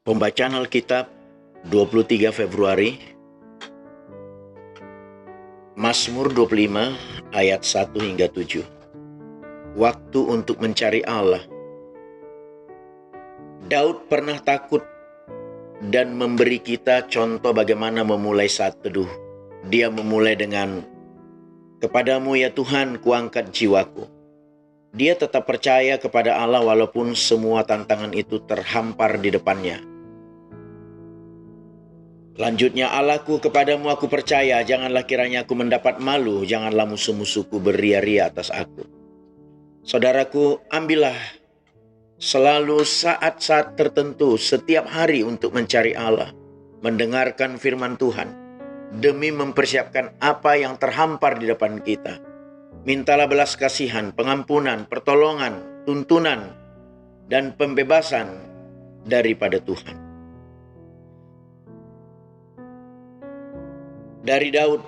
Pembacaan Alkitab 23 Februari, Mazmur 25 ayat 1 hingga 7. Waktu untuk mencari Allah. Daud pernah takut dan memberi kita contoh bagaimana memulai saat teduh. Dia memulai dengan, "Kepadamu ya Tuhan kuangkat jiwaku." Dia tetap percaya kepada Allah walaupun semua tantangan itu terhampar di depannya. Lanjutnya, "Allahku, kepadamu aku percaya, janganlah kiranya aku mendapat malu, janganlah musuh-musuhku beria-ria atas aku." Saudaraku, ambillah selalu saat-saat tertentu setiap hari untuk mencari Allah, mendengarkan firman Tuhan, demi mempersiapkan apa yang terhampar di depan kita. Mintalah belas kasihan, pengampunan, pertolongan, tuntunan, dan pembebasan daripada Tuhan. Dari Daud,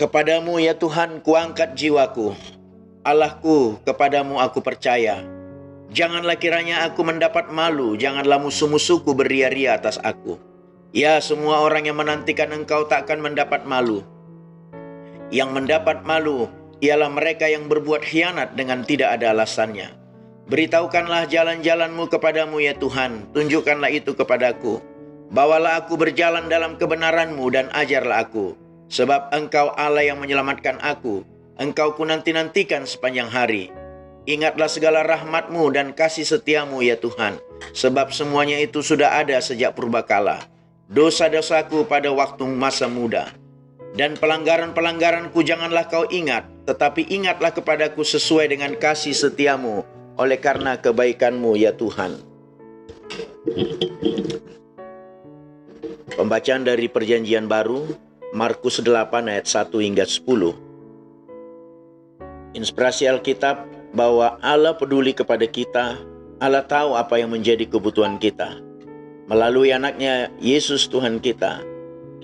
"Kepadamu ya Tuhan kuangkat jiwaku. Allahku, kepadamu aku percaya. Janganlah kiranya aku mendapat malu, janganlah musuh-musuhku beria-ria atas aku. Ya, semua orang yang menantikan Engkau tak akan mendapat malu. Yang mendapat malu ialah mereka yang berbuat khianat dengan tidak ada alasannya. Beritahukanlah jalan-jalan-Mu kepadamu ya Tuhan, tunjukkanlah itu kepadaku. Bawalah aku berjalan dalam kebenaran-Mu dan ajarlah aku. Sebab Engkau Allah yang menyelamatkan aku. Engkau ku nanti-nantikan sepanjang hari. Ingatlah segala rahmat-Mu dan kasih setia-Mu ya Tuhan. Sebab semuanya itu sudah ada sejak purbakala. Dosa-dosaku pada waktu masa muda. Dan pelanggaran-pelanggaranku janganlah Kau ingat, tetapi ingatlah kepadaku sesuai dengan kasih setia-Mu, oleh karena kebaikan-Mu ya Tuhan." Pembacaan dari Perjanjian Baru, Markus 8 ayat 1 hingga 10. Inspirasi Alkitab bahwa Allah peduli kepada kita, Allah tahu apa yang menjadi kebutuhan kita. Melalui anaknya Yesus Tuhan kita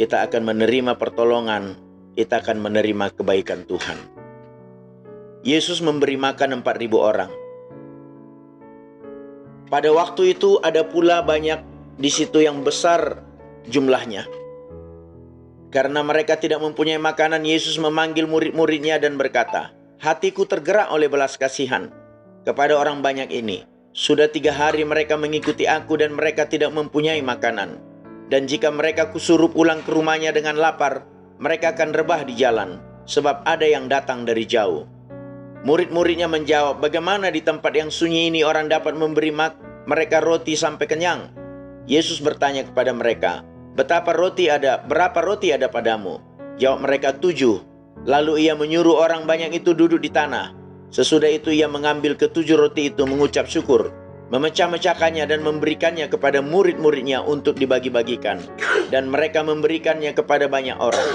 akan menerima pertolongan, kita akan menerima kebaikan Tuhan. Yesus memberi makan 4.000 orang. Pada waktu itu ada pula banyak di situ yang besar jumlahnya. Karena mereka tidak mempunyai makanan, Yesus memanggil murid-muridnya dan berkata, "Hatiku tergerak oleh belas kasihan kepada orang banyak ini. Sudah 3 hari mereka mengikuti aku dan mereka tidak mempunyai makanan. Dan jika mereka kusuruh pulang ke rumahnya dengan lapar, mereka akan rebah di jalan, sebab ada yang datang dari jauh." Murid-muridnya menjawab, "Bagaimana di tempat yang sunyi ini orang dapat memberi mereka roti sampai kenyang?" Yesus bertanya kepada mereka, Berapa roti ada padamu?" Jawab mereka, 7. Lalu ia menyuruh orang banyak itu duduk di tanah. Sesudah itu ia mengambil ke-7 roti itu, mengucap syukur, memecah-mecahkannya dan memberikannya kepada murid-muridnya untuk dibagi-bagikan. Dan mereka memberikannya kepada banyak orang.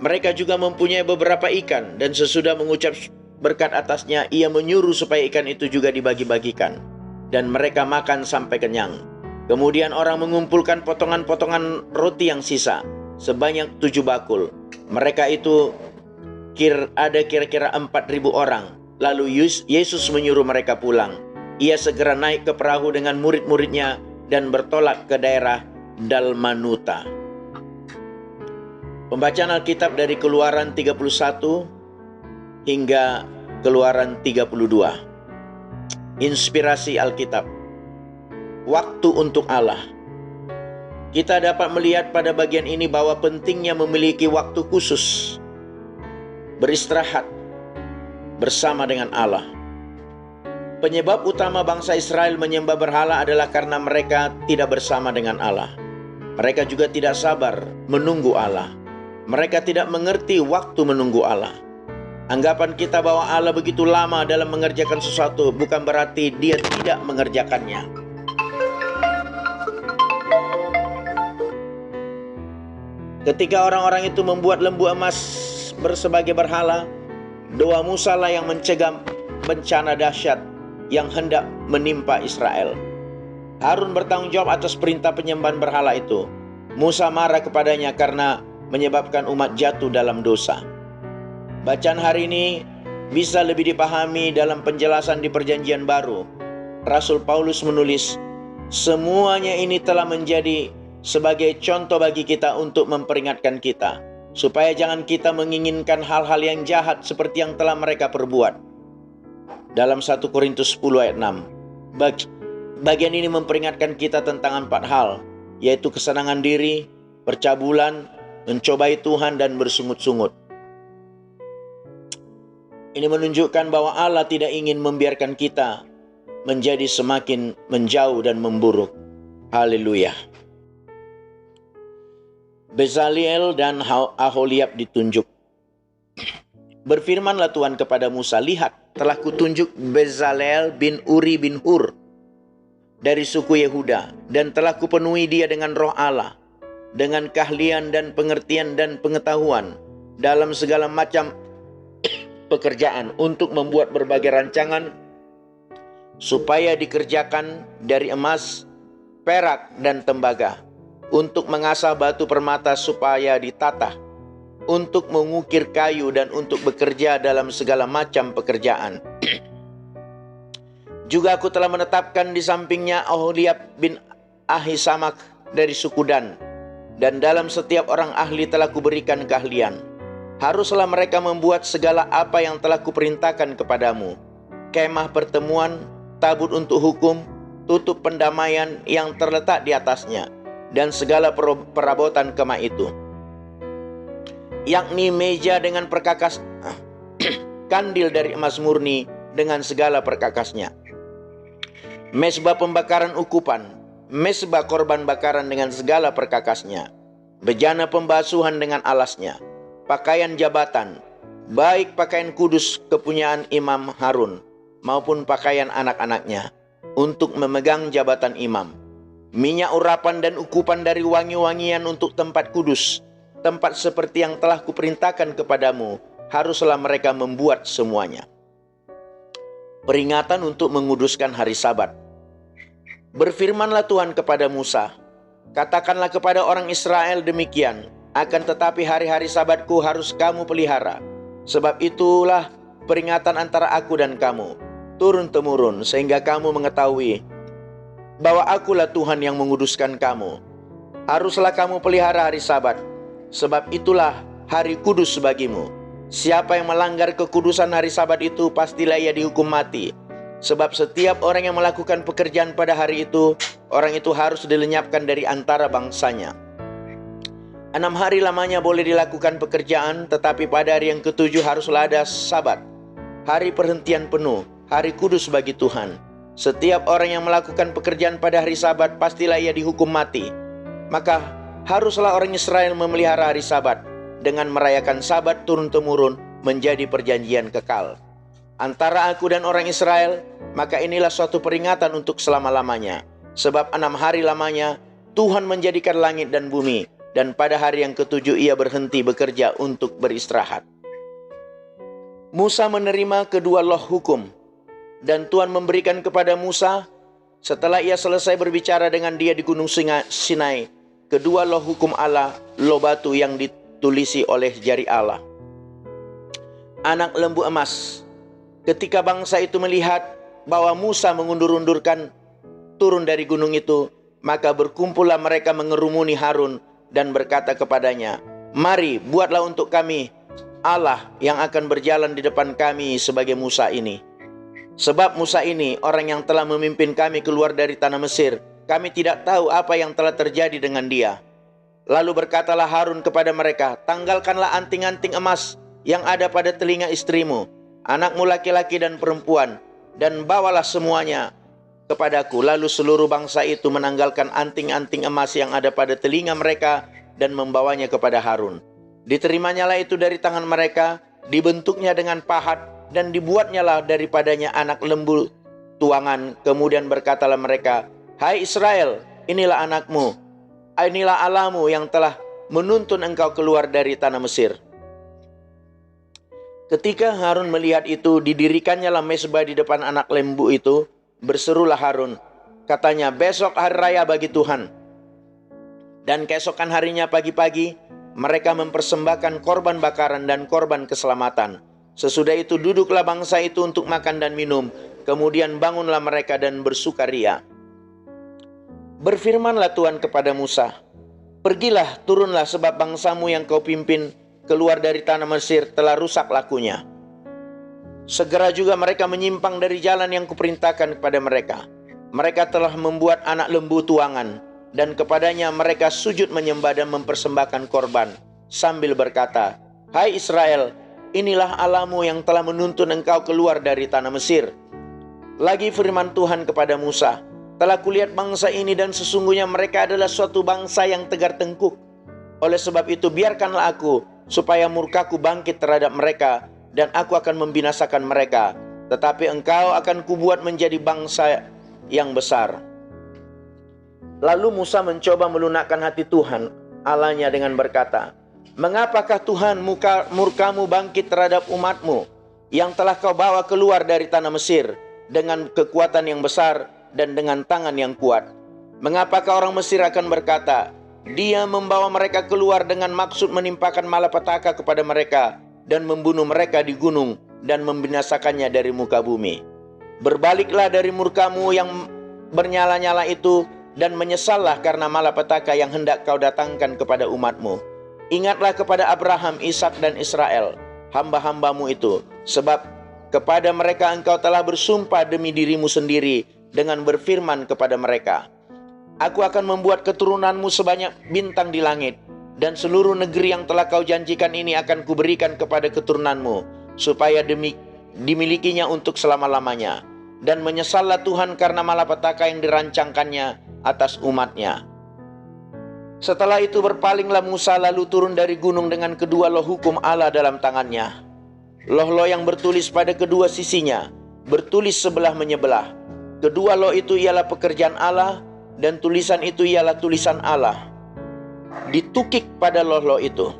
Mereka juga mempunyai beberapa ikan, dan sesudah mengucap berkat atasnya, ia menyuruh supaya ikan itu juga dibagi-bagikan. Dan mereka makan sampai kenyang. Kemudian orang mengumpulkan potongan-potongan roti yang sisa, sebanyak 7 bakul. Mereka itu ada kira-kira 4.000 orang. Lalu Yesus menyuruh mereka pulang. Ia segera naik ke perahu dengan murid-muridnya dan bertolak ke daerah Dalmanuta. Pembacaan Alkitab dari Keluaran 31 hingga Keluaran 32. Inspirasi Alkitab. Waktu untuk Allah. Kita dapat melihat pada bagian ini bahwa pentingnya memiliki waktu khusus beristirahat bersama dengan Allah. Penyebab utama bangsa Israel menyembah berhala adalah karena mereka tidak bersama dengan Allah. Mereka juga tidak sabar menunggu Allah. Mereka tidak mengerti waktu menunggu Allah. Anggapan kita bahwa Allah begitu lama dalam mengerjakan sesuatu bukan berarti Dia tidak mengerjakannya. Ketika orang-orang itu membuat lembu emas sebagai berhala, doa Musa lah yang mencegah bencana dahsyat yang hendak menimpa Israel. Harun bertanggung jawab atas perintah penyembahan berhala itu. Musa marah kepadanya karena menyebabkan umat jatuh dalam dosa. Bacaan hari ini bisa lebih dipahami dalam penjelasan di Perjanjian Baru. Rasul Paulus menulis, Semuanya ini telah menjadi sebagai contoh bagi kita untuk memperingatkan kita, supaya jangan kita menginginkan hal-hal yang jahat seperti yang telah mereka perbuat. Dalam 1 Korintus 10 ayat 6, bagian ini memperingatkan kita tentang 4 hal, yaitu kesenangan diri, percabulan, mencobai Tuhan, dan bersungut-sungut. Ini menunjukkan bahwa Allah tidak ingin membiarkan kita menjadi semakin menjauh dan memburuk. Haleluya. Bezaleel dan Aholiab ditunjuk. Berfirmanlah Tuhan kepada Musa, "Lihat, telah kutunjuk Bezaleel bin Uri bin Hur dari suku Yehuda, dan telah kupenuhi dia dengan roh Allah, dengan keahlian dan pengertian dan pengetahuan dalam segala macam pekerjaan, untuk membuat berbagai rancangan supaya dikerjakan dari emas, perak, dan tembaga, untuk mengasah batu permata supaya ditata, untuk mengukir kayu, dan untuk bekerja dalam segala macam pekerjaan. Juga aku telah menetapkan di sampingnya Aholiab bin Ahisamak dari suku Dan dalam setiap orang ahli telah kuberikan keahlian. Haruslah mereka membuat segala apa yang telah kuperintahkan kepadamu: kemah pertemuan, tabut untuk hukum, tutup pendamaian yang terletak di atasnya, dan segala perabotan kemah itu, yakni meja dengan perkakas, kandil dari emas murni dengan segala perkakasnya, mezbah pembakaran ukupan, mezbah korban bakaran dengan segala perkakasnya, bejana pembasuhan dengan alasnya, pakaian jabatan, baik pakaian kudus kepunyaan Imam Harun maupun pakaian anak-anaknya, untuk memegang jabatan imam, minyak urapan dan ukupan dari wangi-wangian untuk tempat kudus, tempat seperti yang telah kuperintahkan kepadamu, haruslah mereka membuat semuanya. Peringatan untuk menguduskan hari Sabat. Berfirmanlah Tuhan kepada Musa, "Katakanlah kepada orang Israel demikian, akan tetapi hari-hari Sabatku harus kamu pelihara. Sebab itulah peringatan antara aku dan kamu, turun-temurun, sehingga kamu mengetahui bahwa akulah Tuhan yang menguduskan kamu. Haruslah kamu pelihara hari Sabat, sebab itulah hari kudus bagimu. Siapa yang melanggar kekudusan hari Sabat itu, pastilah ia dihukum mati. Sebab setiap orang yang melakukan pekerjaan pada hari itu, orang itu harus dilenyapkan dari antara bangsanya. 6 hari lamanya boleh dilakukan pekerjaan, tetapi pada hari yang ke-7 haruslah ada Sabat, hari perhentian penuh, hari kudus bagi Tuhan. Setiap orang yang melakukan pekerjaan pada hari Sabat, pastilah ia dihukum mati. Maka haruslah orang Israel memelihara hari Sabat dengan merayakan Sabat turun-temurun menjadi perjanjian kekal antara aku dan orang Israel. Maka inilah suatu peringatan untuk selama-lamanya. Sebab 6 hari lamanya Tuhan menjadikan langit dan bumi, dan pada hari yang ke-7 ia berhenti bekerja untuk beristirahat." Musa menerima kedua loh hukum, dan Tuhan memberikan kepada Musa, setelah ia selesai berbicara dengan dia di Gunung Sinai, kedua loh hukum Allah, loh batu yang ditulisi oleh jari Allah. Anak lembu emas. Ketika bangsa itu melihat bahwa Musa mengundur-undurkan turun dari gunung itu, maka berkumpullah mereka mengerumuni Harun dan berkata kepadanya, "Mari, buatlah untuk kami Allah yang akan berjalan di depan kami sebagai Musa ini. Sebab Musa ini orang yang telah memimpin kami keluar dari tanah Mesir. Kami tidak tahu apa yang telah terjadi dengan dia." Lalu berkatalah Harun kepada mereka, "Tanggalkanlah anting-anting emas yang ada pada telinga istrimu, anakmu laki-laki dan perempuan, dan bawalah semuanya kepadaku." Lalu seluruh bangsa itu menanggalkan anting-anting emas yang ada pada telinga mereka dan membawanya kepada Harun. Diterimanya itu dari tangan mereka, dibentuknya dengan pahat, dan dibuatnyalah daripadanya anak lembu tuangan. Kemudian berkatalah mereka, "Hai Israel, inilah anakmu, inilah Allahmu yang telah menuntun engkau keluar dari tanah Mesir." Ketika Harun melihat itu, didirikannya mezbah di depan anak lembu itu. Berserulah Harun, katanya, "Besok hari raya bagi Tuhan." Dan keesokan harinya pagi-pagi, mereka mempersembahkan korban bakaran dan korban keselamatan. Sesudah itu duduklah bangsa itu untuk makan dan minum. Kemudian bangunlah mereka dan bersukaria. Berfirmanlah Tuhan kepada Musa, "Pergilah, turunlah, sebab bangsamu yang kau pimpin keluar dari tanah Mesir telah rusak lakunya. Segera juga mereka menyimpang dari jalan yang kuperintahkan kepada mereka. Mereka telah membuat anak lembu tuangan, dan kepadanya mereka sujud menyembah dan mempersembahkan korban, sambil berkata, 'Hai Israel, inilah Allahmu yang telah menuntun engkau keluar dari tanah Mesir.' Lagi firman Tuhan kepada Musa, 'Telah kulihat bangsa ini dan sesungguhnya mereka adalah suatu bangsa yang tegar tengkuk. Oleh sebab itu biarkanlah aku, supaya murkaku bangkit terhadap mereka, dan aku akan membinasakan mereka. Tetapi engkau akan kubuat menjadi bangsa yang besar.' Lalu Musa mencoba melunakkan hati Tuhan Allahnya dengan berkata, 'Mengapakah Tuhan murkamu bangkit terhadap umatmu yang telah kau bawa keluar dari tanah Mesir dengan kekuatan yang besar dan dengan tangan yang kuat? Mengapakah orang Mesir akan berkata, Dia membawa mereka keluar dengan maksud menimpakan malapetaka kepada mereka dan membunuh mereka di gunung dan membinasakannya dari muka bumi? Berbaliklah dari murkamu yang bernyala-nyala itu dan menyesallah karena malapetaka yang hendak kau datangkan kepada umatmu. Ingatlah kepada Abraham, Ishak dan Israel, hamba-hambamu itu, sebab kepada mereka engkau telah bersumpah demi dirimu sendiri dengan berfirman kepada mereka, Aku akan membuat keturunanmu sebanyak bintang di langit, dan seluruh negeri yang telah kau janjikan ini akan kuberikan kepada keturunanmu, supaya dimilikinya untuk selama-lamanya. Dan menyesallah Tuhan karena malapetaka yang dirancangkannya atas umatnya." Setelah itu berpalinglah Musa lalu turun dari gunung dengan kedua loh hukum Allah dalam tangannya. Loh-loh yang bertulis pada kedua sisinya, bertulis sebelah menyebelah. Kedua loh itu ialah pekerjaan Allah, dan tulisan itu ialah tulisan Allah. Ditukik pada loh-loh itu.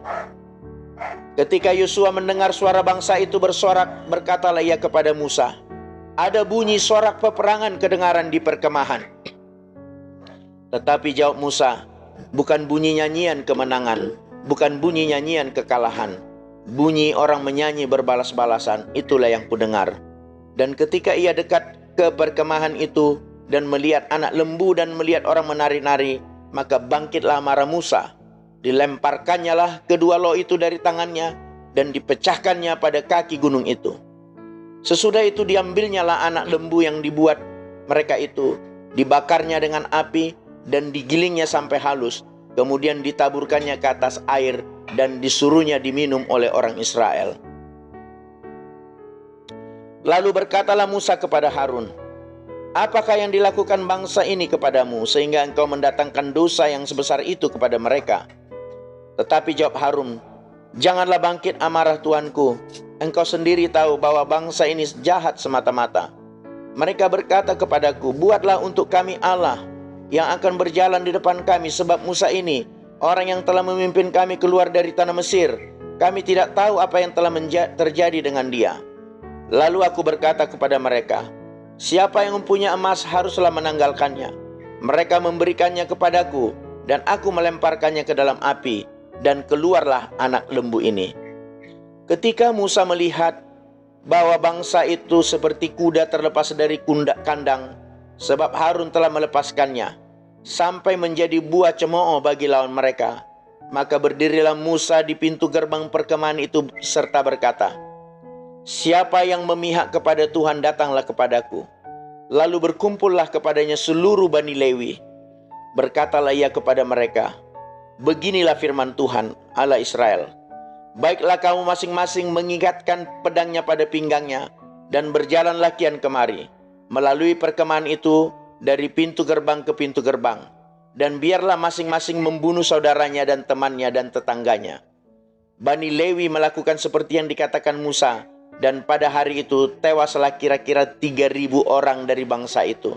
Ketika Yosua mendengar suara bangsa itu bersorak, berkatalah ia kepada Musa, "Ada bunyi sorak peperangan kedengaran di perkemahan." Tetapi jawab Musa, "Bukan bunyi nyanyian kemenangan, bukan bunyi nyanyian kekalahan. Bunyi orang menyanyi berbalas-balasan, itulah yang kudengar." Dan ketika ia dekat ke perkemahan itu dan melihat anak lembu dan melihat orang menari-nari, maka bangkitlah amarah Musa. Dilemparkannya lah kedua loh itu dari tangannya dan dipecahkannya pada kaki gunung itu. Sesudah itu diambilnya lah anak lembu yang dibuat mereka itu, dibakarnya dengan api dan digilingnya sampai halus, kemudian ditaburkannya ke atas air dan disuruhnya diminum oleh orang Israel. Lalu berkatalah Musa kepada Harun, "Apakah yang dilakukan bangsa ini kepadamu sehingga engkau mendatangkan dosa yang sebesar itu kepada mereka?" Tetapi jawab Harun, "Janganlah bangkit amarah tuanku. Engkau sendiri tahu bahwa bangsa ini jahat semata-mata. Mereka berkata kepadaku, 'Buatlah untuk kami Allah yang akan berjalan di depan kami, sebab Musa ini orang yang telah memimpin kami keluar dari tanah Mesir. Kami tidak tahu apa yang telah terjadi dengan dia.' Lalu aku berkata kepada mereka, 'Siapa yang mempunyai emas haruslah menanggalkannya.' Mereka memberikannya kepadaku, dan aku melemparkannya ke dalam api, dan keluarlah anak lembu ini." Ketika Musa melihat bahwa bangsa itu seperti kuda terlepas dari kandang, sebab Harun telah melepaskannya, sampai menjadi buah cemooh bagi lawan mereka, maka berdirilah Musa di pintu gerbang perkemahan itu serta berkata, "Siapa yang memihak kepada Tuhan, datanglah kepadaku." Lalu berkumpullah kepadanya seluruh Bani Lewi. Berkatalah ia kepada mereka, "Beginilah firman Tuhan Allah Israel, baiklah kamu masing-masing mengingatkan pedangnya pada pinggangnya, dan berjalanlah kian kemari, melalui perkemahan itu dari pintu gerbang ke pintu gerbang, dan biarlah masing-masing membunuh saudaranya dan temannya dan tetangganya." Bani Lewi melakukan seperti yang dikatakan Musa, dan pada hari itu tewaslah kira-kira 3.000 orang dari bangsa itu.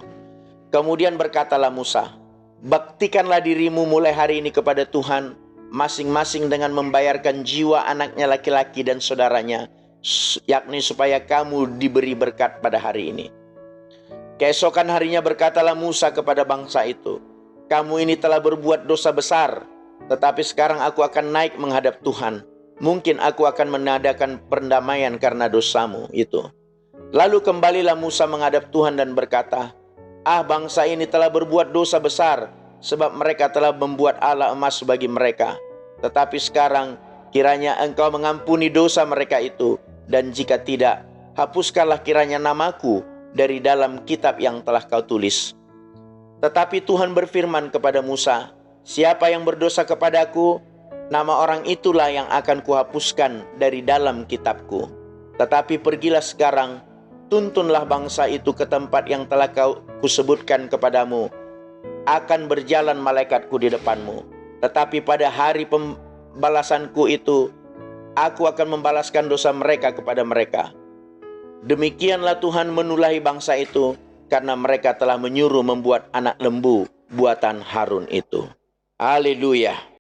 Kemudian berkatalah Musa, "Baktikanlah dirimu mulai hari ini kepada Tuhan, masing-masing dengan membayarkan jiwa anaknya laki-laki dan saudaranya, yakni supaya kamu diberi berkat pada hari ini." Keesokan harinya berkatalah Musa kepada bangsa itu, "Kamu ini telah berbuat dosa besar, tetapi sekarang aku akan naik menghadap Tuhan. Mungkin aku akan mengadakan perdamaian karena dosamu itu." Lalu kembalilah Musa menghadap Tuhan dan berkata, bangsa ini telah berbuat dosa besar, sebab mereka telah membuat Allah emas bagi mereka. Tetapi sekarang kiranya Engkau mengampuni dosa mereka itu, dan jika tidak, hapuskanlah kiranya namaku dari dalam kitab yang telah Kau tulis." Tetapi Tuhan berfirman kepada Musa, "Siapa yang berdosa kepadaku, nama orang itulah yang akan kuhapuskan dari dalam kitabku. Tetapi pergilah sekarang, tuntunlah bangsa itu ke tempat yang telah kusebutkan kepadamu. Akan berjalan malaikatku di depanmu. Tetapi pada hari pembalasanku itu, aku akan membalaskan dosa mereka kepada mereka." Demikianlah Tuhan menulahi bangsa itu, karena mereka telah menyuruh membuat anak lembu buatan Harun itu. Haleluya.